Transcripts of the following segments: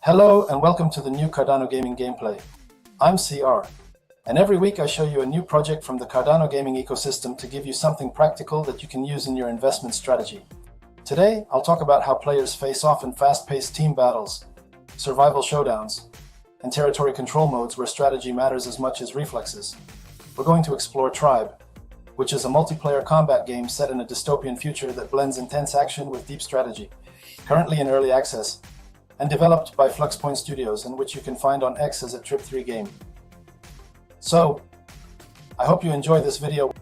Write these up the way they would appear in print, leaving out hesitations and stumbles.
Hello and welcome to the new Cardano Gaming gameplay. I'm CR, and every week I show you a new project from the Cardano gaming ecosystem to give you something practical that you can use in your investment strategy. Today, I'll talk about how players face off in fast-paced team battles, survival showdowns, and territory control modes where strategy matters as much as reflexes. We're going to explore Trib, which is a multiplayer combat game set in a dystopian future that blends intense action with deep strategy, currently in early access, and developed by Flux Point Studios, and which you can find on X as a Trib3 game. So, I hope you enjoy this video.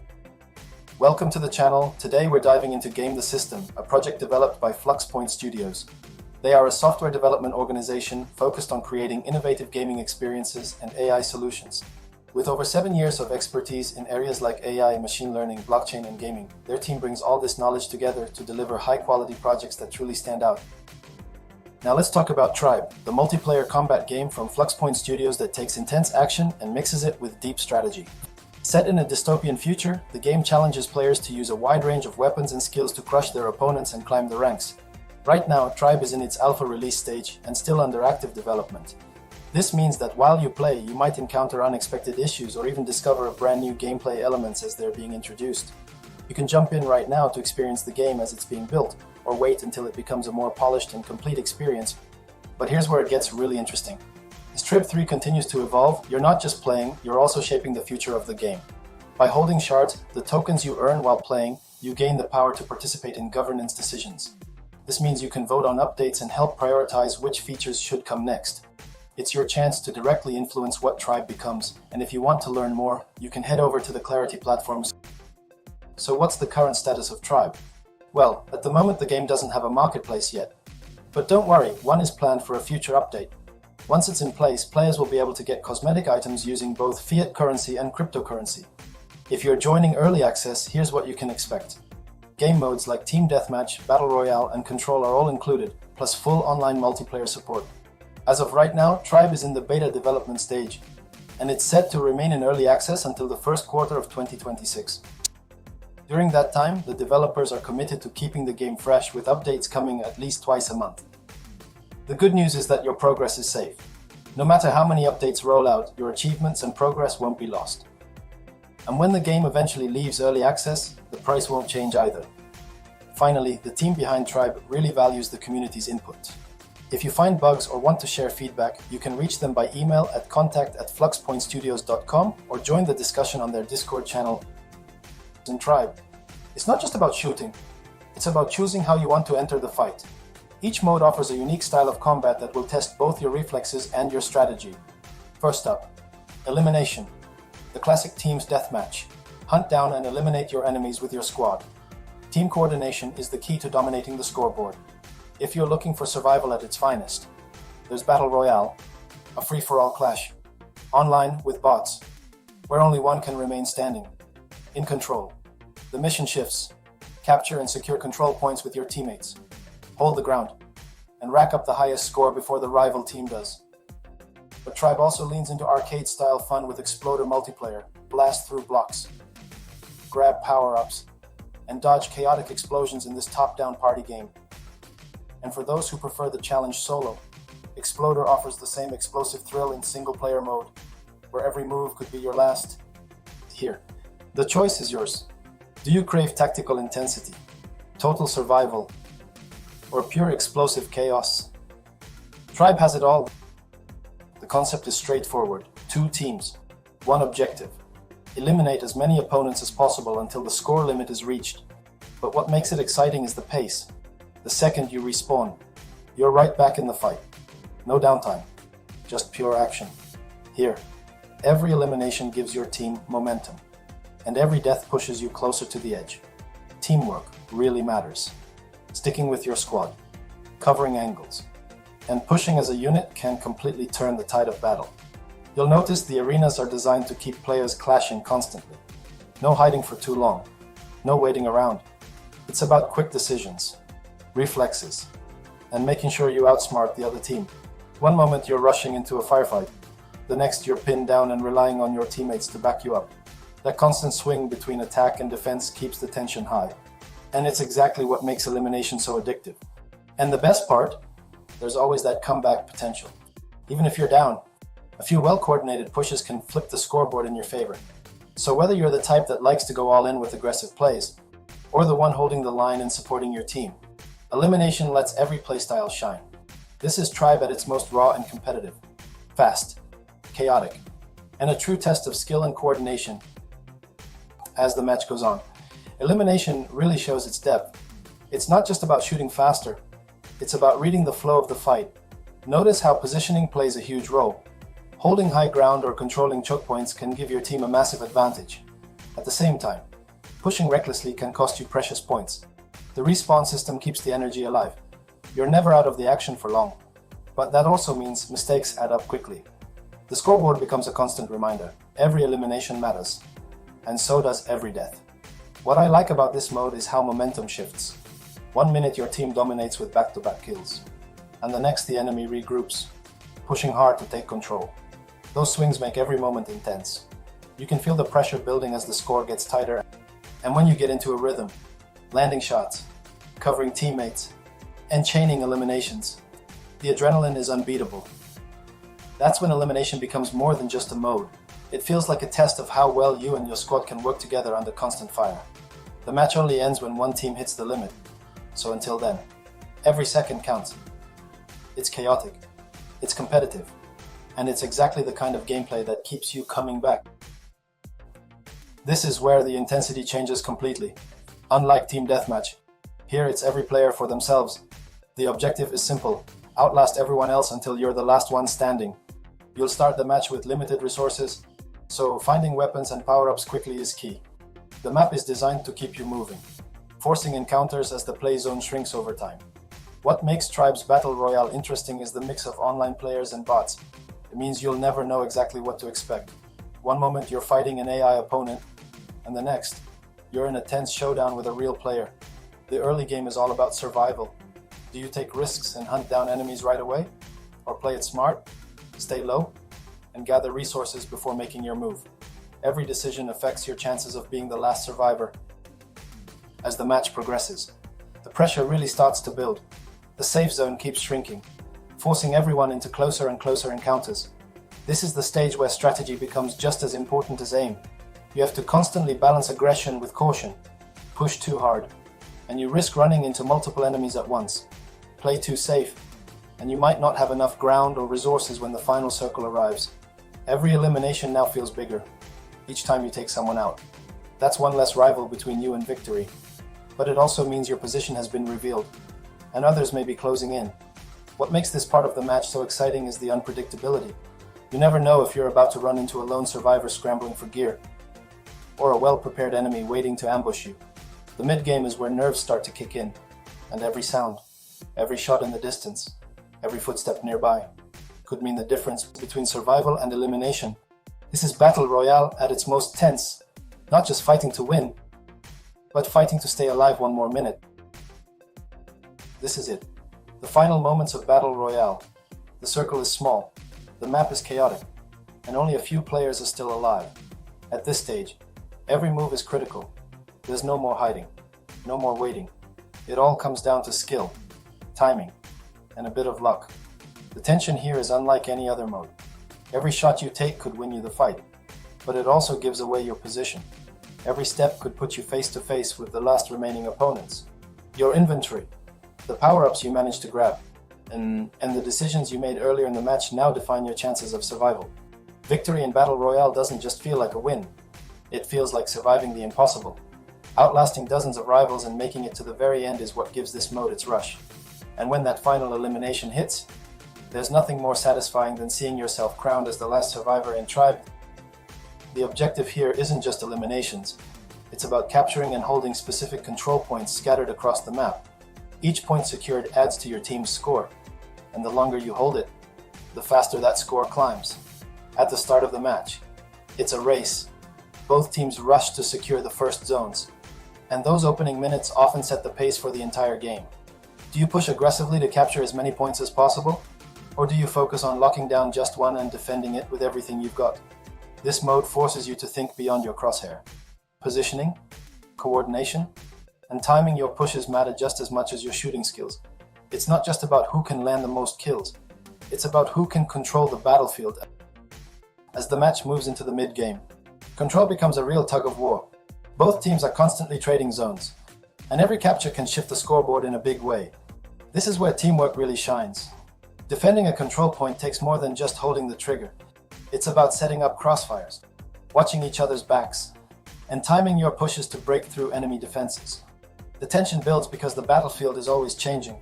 Welcome to the channel. Today we're diving into Game the System, a project developed by Flux Point Studios. They are a software development organization focused on creating innovative gaming experiences and AI solutions. With over 7 years of expertise in areas like AI, machine learning, blockchain, and gaming, their team brings all this knowledge together to deliver high-quality projects that truly stand out. Now let's talk about Trib, the multiplayer combat game from Flux Point Studios that takes intense action and mixes it with deep strategy. Set in a dystopian future, the game challenges players to use a wide range of weapons and skills to crush their opponents and climb the ranks. Right now, Trib is in its alpha release stage and still under active development. This means that while you play, you might encounter unexpected issues or even discover brand new gameplay elements as they're being introduced. You can jump in right now to experience the game as it's being built, or wait until it becomes a more polished and complete experience. But here's where it gets really interesting. As Trib3 continues to evolve, you're not just playing, you're also shaping the future of the game. By holding shards, the tokens you earn while playing, you gain the power to participate in governance decisions. This means you can vote on updates and help prioritize which features should come next. It's your chance to directly influence what Trib becomes, and if you want to learn more, you can head over to the Clarity platforms. So what's the current status of Trib? Well, at the moment the game doesn't have a marketplace yet. But don't worry, one is planned for a future update. Once it's in place, players will be able to get cosmetic items using both fiat currency and cryptocurrency. If you're joining early access, here's what you can expect. Game modes like Team Deathmatch, Battle Royale, and Control are all included, plus full online multiplayer support. As of right now, Trib is in the beta development stage, and it's set to remain in early access until the first quarter of 2026. During that time, the developers are committed to keeping the game fresh with updates coming at least twice a month. The good news is that your progress is safe. No matter how many updates roll out, your achievements and progress won't be lost. And when the game eventually leaves early access, the price won't change either. Finally, the team behind Trib really values the community's input. If you find bugs or want to share feedback, you can reach them by email at contact@fluxpointstudios.com or join the discussion on their Discord channel. In Trib, it's not just about shooting, it's about choosing how you want to enter the fight. Each mode offers a unique style of combat that will test both your reflexes and your strategy. First up, Elimination, the classic team's deathmatch. Hunt down and eliminate your enemies with your squad. Team coordination is the key to dominating the scoreboard. If you're looking for survival at its finest, there's Battle Royale, a free-for-all clash, online with bots, where only one can remain standing. In Control, the mission shifts. Capture and secure control points with your teammates. Hold the ground, and rack up the highest score before the rival team does. But Trib also leans into arcade-style fun with Exploder multiplayer, blast through blocks, grab power-ups, and dodge chaotic explosions in this top-down party game. And for those who prefer the challenge solo, Exploder offers the same explosive thrill in single-player mode, where every move could be your last. Here, the choice is yours. Do you crave tactical intensity, total survival, or pure explosive chaos? Trib has it all. The concept is straightforward. 2 teams, 1 objective. Eliminate as many opponents as possible until the score limit is reached. But what makes it exciting is the pace. The second you respawn, you're right back in the fight. No downtime, just pure action. Here, every elimination gives your team momentum, and every death pushes you closer to the edge. Teamwork really matters. Sticking with your squad, covering angles, and pushing as a unit can completely turn the tide of battle. You'll notice the arenas are designed to keep players clashing constantly. No hiding for too long, no waiting around. It's about quick decisions, reflexes, and making sure you outsmart the other team. One moment you're rushing into a firefight, the next you're pinned down and relying on your teammates to back you up. That constant swing between attack and defense keeps the tension high. And it's exactly what makes Elimination so addictive. And the best part, there's always that comeback potential. Even if you're down, a few well-coordinated pushes can flip the scoreboard in your favor. So whether you're the type that likes to go all in with aggressive plays, or the one holding the line and supporting your team, Elimination lets every playstyle shine. This is Trib at its most raw and competitive, fast, chaotic, and a true test of skill and coordination as the match goes on. Elimination really shows its depth. It's not just about shooting faster, it's about reading the flow of the fight. Notice how positioning plays a huge role. Holding high ground or controlling choke points can give your team a massive advantage. At the same time, pushing recklessly can cost you precious points. The respawn system keeps the energy alive. You're never out of the action for long, but that also means mistakes add up quickly. The scoreboard becomes a constant reminder. Every elimination matters, and so does every death. What I like about this mode is how momentum shifts. 1 minute your team dominates with back-to-back kills, and the next the enemy regroups, pushing hard to take control. Those swings make every moment intense. You can feel the pressure building as the score gets tighter, and when you get into a rhythm, landing shots, covering teammates, and chaining eliminations, the adrenaline is unbeatable. That's when elimination becomes more than just a mode. It feels like a test of how well you and your squad can work together under constant fire. The match only ends when one team hits the limit, so until then, every second counts. It's chaotic, it's competitive, and it's exactly the kind of gameplay that keeps you coming back. This is where the intensity changes completely. Unlike Team Deathmatch, here it's every player for themselves. The objective is simple: outlast everyone else until you're the last one standing. You'll start the match with limited resources, so finding weapons and power-ups quickly is key. The map is designed to keep you moving, forcing encounters as the play zone shrinks over time. What makes Trib's Battle Royale interesting is the mix of online players and bots. It means you'll never know exactly what to expect. One moment you're fighting an AI opponent, and the next, you're in a tense showdown with a real player. The early game is all about survival. Do you take risks and hunt down enemies right away? Or play it smart, stay low, and gather resources before making your move? Every decision affects your chances of being the last survivor. As the match progresses, the pressure really starts to build. The safe zone keeps shrinking, forcing everyone into closer and closer encounters. This is the stage where strategy becomes just as important as aim. You have to constantly balance aggression with caution, push too hard, and you risk running into multiple enemies at once. Play too safe, and you might not have enough ground or resources when the final circle arrives. Every elimination now feels bigger, each time you take someone out. That's one less rival between you and victory, but it also means your position has been revealed, and others may be closing in. What makes this part of the match so exciting is the unpredictability. You never know if you're about to run into a lone survivor scrambling for gear, or a well-prepared enemy waiting to ambush you. The mid-game is where nerves start to kick in, and every sound, every shot in the distance, every footstep nearby could mean the difference between survival and elimination. This is Battle Royale at its most tense, not just fighting to win, but fighting to stay alive one more minute. This is it, the final moments of Battle Royale. The circle is small, the map is chaotic, and only a few players are still alive. At this stage, every move is critical. There's no more hiding, no more waiting. It all comes down to skill, timing, and a bit of luck. The tension here is unlike any other mode. Every shot you take could win you the fight, but it also gives away your position. Every step could put you face to face with the last remaining opponents. Your inventory, the power-ups you managed to grab, and the decisions you made earlier in the match now define your chances of survival. Victory in Battle Royale doesn't just feel like a win. It feels like surviving the impossible. Outlasting dozens of rivals and making it to the very end is what gives this mode its rush. And when that final elimination hits, there's nothing more satisfying than seeing yourself crowned as the last survivor in Trib. The objective here isn't just eliminations. It's about capturing and holding specific control points scattered across the map. Each point secured adds to your team's score, and the longer you hold it, the faster that score climbs. At the start of the match, it's a race. Both teams rush to secure the first zones, and those opening minutes often set the pace for the entire game. Do you push aggressively to capture as many points as possible? Or do you focus on locking down just one and defending it with everything you've got? This mode forces you to think beyond your crosshair. Positioning, coordination, and timing your pushes matter just as much as your shooting skills. It's not just about who can land the most kills, it's about who can control the battlefield. As the match moves into the mid-game, control becomes a real tug-of-war. Both teams are constantly trading zones, and every capture can shift the scoreboard in a big way. This is where teamwork really shines. Defending a control point takes more than just holding the trigger. It's about setting up crossfires, watching each other's backs, and timing your pushes to break through enemy defenses. The tension builds because the battlefield is always changing.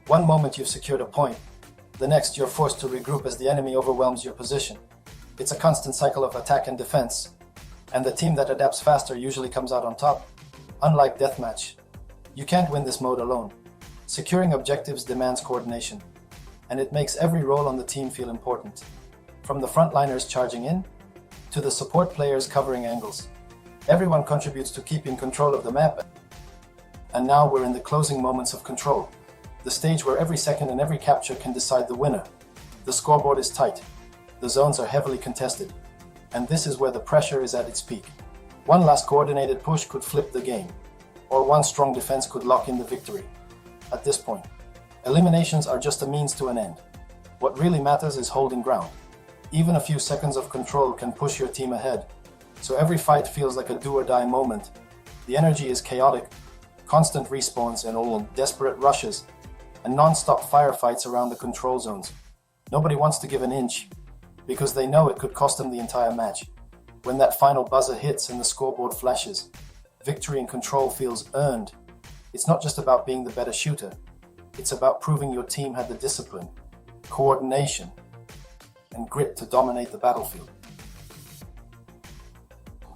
One moment you've secured a point, the next you're forced to regroup as the enemy overwhelms your position. It's a constant cycle of attack and defense, and the team that adapts faster usually comes out on top. Unlike Deathmatch, you can't win this mode alone. Securing objectives demands coordination, and it makes every role on the team feel important. From the frontliners charging in, to the support players covering angles. Everyone contributes to keeping control of the map. And now we're in the closing moments of control. The stage where every second and every capture can decide the winner. The scoreboard is tight. The zones are heavily contested. And this is where the pressure is at its peak. One last coordinated push could flip the game, or one strong defense could lock in the victory. At this point, eliminations are just a means to an end. What really matters is holding ground. Even a few seconds of control can push your team ahead. So every fight feels like a do-or-die moment. The energy is chaotic, constant respawns and all desperate rushes, and non-stop firefights around the control zones. Nobody wants to give an inch, because they know it could cost them the entire match. When that final buzzer hits and the scoreboard flashes, victory and control feels earned. It's not just about being the better shooter. It's about proving your team had the discipline, coordination, and grit to dominate the battlefield.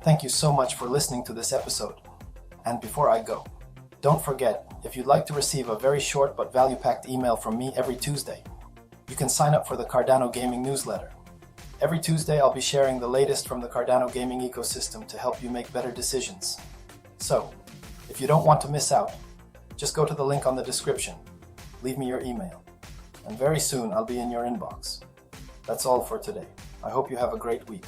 Thank you so much for listening to this episode. And before I go, don't forget, if you'd like to receive a very short but value-packed email from me every Tuesday, you can sign up for the Cardano Gaming newsletter. Every Tuesday, I'll be sharing the latest from the Cardano gaming ecosystem to help you make better decisions. So, if you don't want to miss out, just go to the link on the description, leave me your email, and very soon I'll be in your inbox. That's all for today. I hope you have a great week.